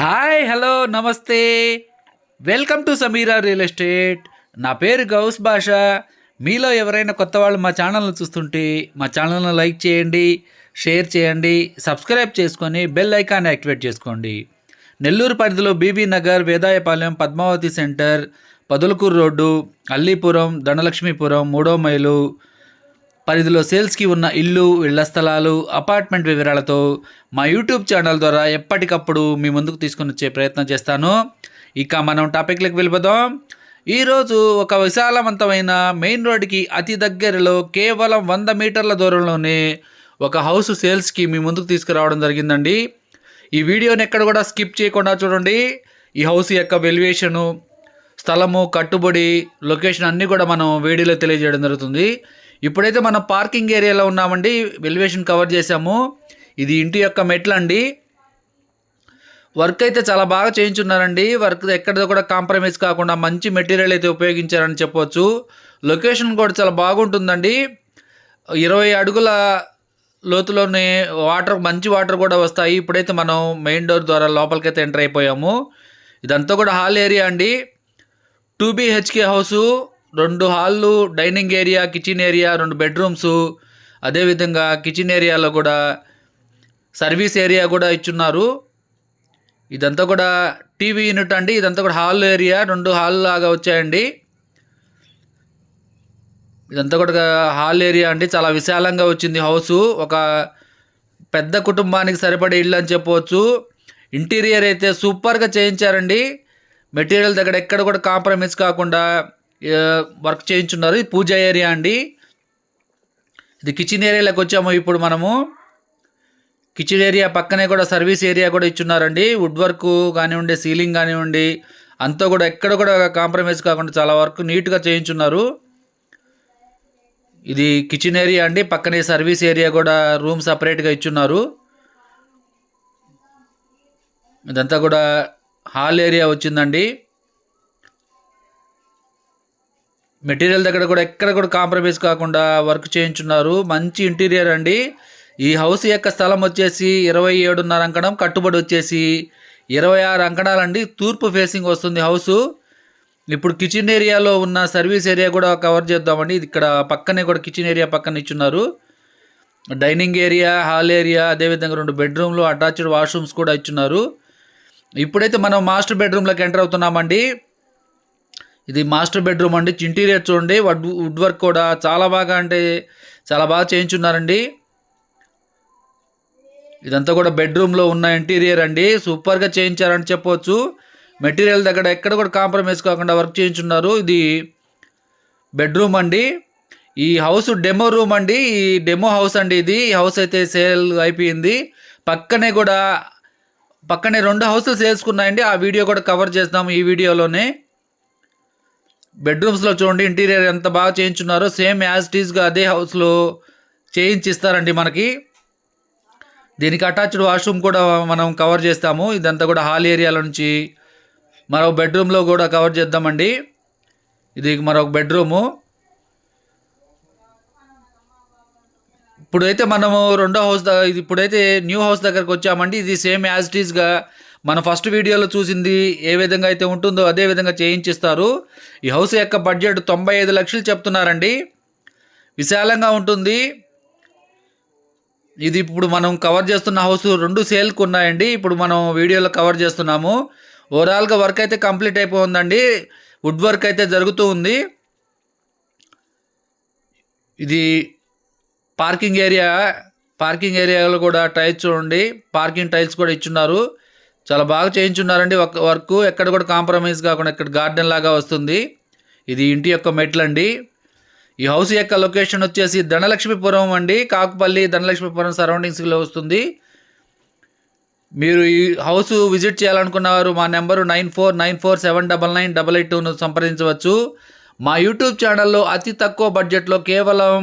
Hi hello నమస్తే welcome to Sameera real estate. నా పేరు గౌస్ బాషా. మీలో ఎవరైనా కొత్త వాళ్ళు మా ఛానల్ను చూస్తుంటే మా ఛానల్ను లైక్ చేయండి, షేర్ చేయండి, సబ్స్క్రైబ్ చేసుకొని బెల్ ఐకాన్ యాక్టివేట్ చేసుకోండి. నెల్లూరు పరిధిలో B B Nagar, Vedayapalem, Padmavathi centre, Podalakur road, Allipuram, Dhanalakshmipuram, 3వ మైలు పరిధిలో సేల్స్కి ఉన్న ఇల్లు, ఇళ్ల స్థలాలు, అపార్ట్మెంట్ వివరాలతో మా యూట్యూబ్ ఛానల్ ద్వారా ఎప్పటికప్పుడు మీ ముందుకు తీసుకుని వచ్చే ప్రయత్నం చేస్తాను. ఇక మనం టాపిక్లకు వెళ్ళిపోదాం. ఈరోజు ఒక విశాలవంతమైన మెయిన్ రోడ్డుకి అతి దగ్గరలో కేవలం 100 మీటర్ల దూరంలోనే ఒక హౌస్ సేల్స్కి మీ ముందుకు తీసుకురావడం జరిగిందండి. ఈ వీడియోని ఎక్కడ కూడా స్కిప్ చేయకుండా చూడండి. ఈ హౌస్ యొక్క వెల్యుయేషను, స్థలము, కట్టుబడి, లొకేషన్ అన్నీ కూడా మనం వీడియోలో తెలియజేయడం జరుగుతుంది. ఇప్పుడైతే మనం పార్కింగ్ ఏరియాలో ఉన్నామండి. వెల్యుయేషన్ కవర్ చేసాము. ఇది ఇంటి యొక్క మెట్లు అండి. వర్క్ అయితే చాలా బాగా చేయించున్నారండి. వర్క్ ఎక్కడిదో కూడా కాంప్రమైజ్ కాకుండా మంచి మెటీరియల్ అయితే ఉపయోగించారని చెప్పవచ్చు. లొకేషన్ కూడా చాలా బాగుంటుందండి. 20 అడుగుల లోతులోనే మంచి వాటర్ కూడా వస్తాయి. ఇప్పుడైతే మనం మెయిన్ డోర్ ద్వారా లోపలికైతే ఎంటర్ అయిపోయాము. ఇదంతా కూడా హాల్ ఏరియా అండి. 2 BHK హౌసు, 2 హాళ్ళు, dining area, kitchen area, 2 bedrooms, అదేవిధంగా కిచెన్ ఏరియాలో కూడా సర్వీస్ ఏరియా కూడా ఇచ్చున్నారు. ఇదంతా కూడా టీవీ యూనిట్ అండి. ఇదంతా కూడా హాల్ ఏరియా, 2 హాల్ లాగా వచ్చాయండి. ఇదంతా కూడా హాల్ ఏరియా అండి. చాలా విశాలంగా వచ్చింది హౌసు. ఒక పెద్ద కుటుంబానికి సరిపడే ఇల్లు అని చెప్పవచ్చు. ఇంటీరియర్ అయితే సూపర్గా చేయించారండి. మెటీరియల్ దగ్గర ఎక్కడ కూడా కాంప్రమైజ్ కాకుండా వర్క్ చేయించున్నారు. ఇది పూజ ఏరియా అండి. ఇది కిచెన్ ఏరియాలోకి వచ్చాము. ఇప్పుడు మనము కిచెన్ ఏరియా పక్కనే కూడా సర్వీస్ ఏరియా కూడా ఇచ్చున్నారండి. వుడ్ వర్క్ కానివ్వండి, సీలింగ్ కానివ్వండి, అంతా కూడా ఎక్కడ కూడా కాంప్రమైజ్ కాకుండా చాలా వర్క్ నీట్గా చేయించున్నారు. ఇది కిచెన్ ఏరియా అండి. పక్కనే సర్వీస్ ఏరియా కూడా రూమ్ సపరేట్గా ఇచ్చున్నారు. ఇదంతా కూడా హాల్ ఏరియా వచ్చిందండి. మెటీరియల్ దగ్గర కూడా ఎక్కడ కూడా కాంప్రమైజ్ కాకుండా వర్క్ చేయించున్నారు. మంచి ఇంటీరియర్ అండి. ఈ హౌస్ యొక్క స్థలం వచ్చేసి 27.5 అంకణం, కట్టుబడి వచ్చేసి 26 అంకణాలండి. తూర్పు ఫేసింగ్ వస్తుంది హౌసు. ఇప్పుడు కిచెన్ ఏరియాలో ఉన్న సర్వీస్ ఏరియా కూడా కవర్ చేద్దామండి. ఇక్కడ పక్కనే కూడా కిచెన్ ఏరియా పక్కన ఇచ్చున్నారు. డైనింగ్ ఏరియా, హాల్ ఏరియా, అదేవిధంగా 2 బెడ్రూమ్లు, అటాచ్డ్ వాష్రూమ్స్ కూడా ఇచ్చున్నారు. ఇప్పుడైతే మనం మాస్టర్ బెడ్రూమ్లోకి ఎంటర్ అవుతున్నామండి. ఇది మాస్టర్ బెడ్రూమ్ అండి. ఇంటీరియర్ చూడండి. వుడ్ వర్క్ కూడా చాలా బాగా చేయించున్నారండి. ఇదంతా కూడా బెడ్రూమ్లో ఉన్న ఇంటీరియర్ అండి. సూపర్గా చేయించారని చెప్పవచ్చు. మెటీరియల్ దగ్గర ఎక్కడ కూడా కాంప్రమైజ్ కాకుండా వర్క్ చేయించున్నారు. ఇది బెడ్రూమ్ అండి. ఈ హౌస్ డెమో రూమ్ అండి. ఈ డెమో హౌస్ అండి ఇది. ఈ హౌస్ అయితే సేల్ అయిపోయింది. పక్కనే 2 హౌసులు సేల్స్కున్నాయండి. ఆ వీడియో కూడా కవర్ చేస్తాము ఈ వీడియోలోనే. బెడ్రూమ్స్లో చూడండి ఇంటీరియర్ ఎంత బాగా చేయించున్నారో. సేమ్ యాజ్ టీజ్గా అదే హౌస్లో చేయించిస్తారండి మనకి. దీనికి అటాచ్డ్ వాష్రూమ్ కూడా మనం కవర్ చేస్తాము. ఇదంతా కూడా హాల్ ఏరియాలో నుంచి మరొక బెడ్రూమ్లో కూడా కవర్ చేద్దామండి. ఇది మరొక బెడ్రూము. ఇప్పుడైతే మనము రెండో హౌస్ ఇప్పుడైతే న్యూ హౌస్ దగ్గరకు వచ్చామండి. ఇది సేమ్ యాజ్ టీజ్గా మన ఫస్ట్ వీడియోలో చూసింది ఏ విధంగా అయితే ఉంటుందో అదే విధంగా చేయించిస్తారు. ఈ హౌస్ యొక్క బడ్జెట్ 95 లక్షలు చెప్తున్నారండి. విశాలంగా ఉంటుంది. ఇది ఇప్పుడు మనం కవర్ చేస్తున్న హౌస్ 2 సేల్కి ఉన్నాయండి. ఇప్పుడు మనం వీడియోలో కవర్ చేస్తున్నాము. ఓవరాల్గా వర్క్ అయితే కంప్లీట్ అయిపోయిందండి. వుడ్ వర్క్ అయితే జరుగుతూ ఉంది. ఇది పార్కింగ్ ఏరియాలో కూడా టైల్స్ చూడండి. పార్కింగ్ టైల్స్ కూడా ఇచ్చున్నారు. చాలా బాగా చేయించున్నారండి వర్క్. ఎక్కడ కూడా కాంప్రమైజ్ కాకుండా ఇక్కడ గార్డెన్ లాగా వస్తుంది. ఇది ఇంటి యొక్క మెట్లండి. ఈ హౌస్ యొక్క లొకేషన్ వచ్చేసి ధనలక్ష్మీపురం అండి. కాకుపల్లి, ధనలక్ష్మీపురం సరౌండింగ్స్లో వస్తుంది. మీరు ఈ హౌస్ విజిట్ చేయాలనుకున్నవారు మా నెంబరు 9494799882ను సంప్రదించవచ్చు. మా యూట్యూబ్ ఛానల్లో అతి తక్కువ బడ్జెట్లో కేవలం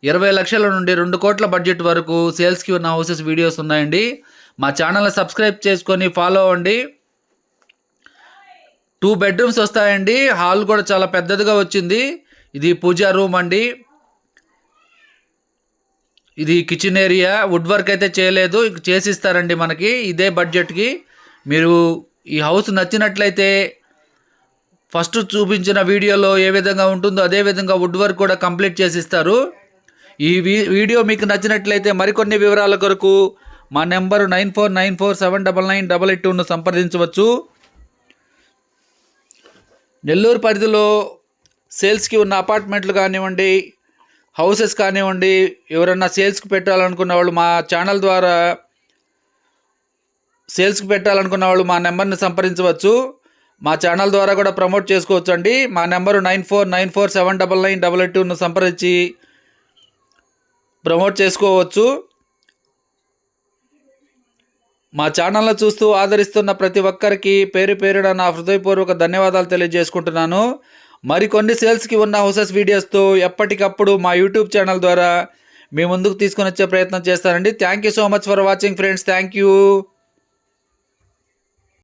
20 లక్షల నుండి 2 కోట్ల బడ్జెట్ వరకు సేల్స్కి ఉన్న హౌసెస్ వీడియోస్ ఉన్నాయండి. మా ఛానల్ని సబ్స్క్రైబ్ చేసుకొని ఫాలో అవ్వండి. 2 బెడ్రూమ్స్ వస్తాయండి. హాల్ కూడా చాలా పెద్దదిగా వచ్చింది. ఇది పూజా రూమ్ అండి. ఇది కిచెన్ ఏరియా. వుడ్ వర్క్ అయితే చేయలేదు, చేసిస్తారండి మనకి ఇదే బడ్జెట్కి. మీరు ఈ హౌస్ నచ్చినట్లయితే ఫస్ట్ చూపించిన వీడియోలో ఏ విధంగా ఉంటుందో అదే విధంగా వుడ్ వర్క్ కూడా కంప్లీట్ చేసి ఇస్తారు. ఈ వీడియో మీకు నచ్చినట్లయితే మరికొన్ని వివరాల కొరకు మా నెంబరు 9494799882ను సంప్రదించవచ్చు. నెల్లూరు పరిధిలో సేల్స్కి ఉన్న అపార్ట్మెంట్లు కానివ్వండి, హౌసెస్ కానివ్వండి, ఎవరన్నా సేల్స్కి పెట్టాలనుకున్న వాళ్ళు మా ఛానల్ ద్వారా సేల్స్కి పెట్టాలనుకున్న వాళ్ళు మా నెంబర్ని సంప్రదించవచ్చు. మా ఛానల్ ద్వారా కూడా ప్రమోట్ చేసుకోవచ్చు అండి. మా నెంబరు 9494799882ను సంప్రదించి ప్రమోట్ చేసుకోవచ్చు. మా ఛానల్ను చూస్తూ ఆదరిస్తున్న ప్రతి ఒక్కరికి పేరు పేరున నా హృదయపూర్వక ధన్యవాదాలు తెలియజేసుకుంటున్నాను. మరికొన్ని సేల్స్కి ఉన్న హౌసెస్ వీడియోస్తో ఎప్పటికప్పుడు మా యూట్యూబ్ ఛానల్ ద్వారా మీ ముందుకు తీసుకొని వచ్చే ప్రయత్నం చేస్తానండి. Thank you so much for watching friends. Thank you.